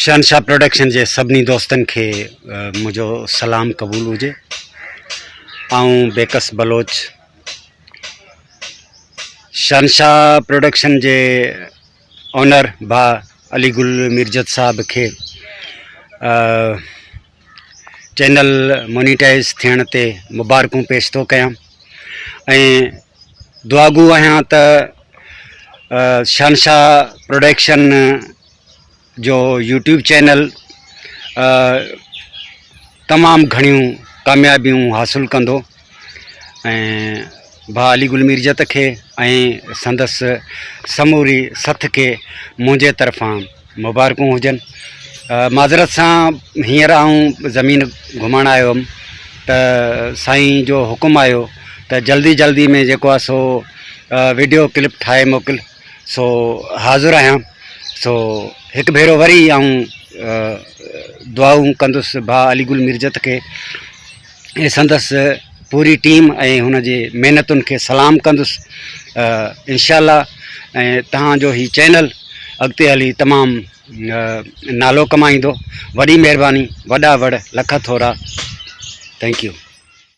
शहनशाह प्रोडक्शन जे सभिनी दोस्तन के मुझो सलाम क़बूल हुजे। आऊं बेकस बलोच शहनशाह प्रोडक्शन जे ओनर भा अलीगुल मिर्जत साहब के चैनल मोनिटाइज थियण ते मुबारकूं पेश तो कयां ऐं दुआगू आहियां त शहनशाह प्रोडक्शन जो यूट्यूब चैनल तमाम घणियूं कामयाबियूं हासिल कंदो ऐं भा अलीगुल मिर्जत के ऐं संदसि समूरी सथ के मुंहिंजे तरफ़ां मुबारकूं हुजनि। माज़रत सां हींअर आऊं ज़मीन घुमण आयो हुअमि त साईं जो हुकुम आयो त जल्दी जल्दी में जेको आहे सो वीडियो क्लिप ठाहे मोकिल, सो हाज़िर आहियां। सो हिकु भेरो वरी आऊं दुआऊं कंदुसि भा अलीगुल मिर्जत के ऐं संदसि पूरी टीम ऐं हुन जी महिनतुनि खे सलाम कंदुसि इंशाअल्लाह। ऐं तव्हांजो ही चैनल अॻिते हली तमामु नालो कमाईंदो। वॾी महिरबानी, वॾा वड़ लख थोरा। Thank U.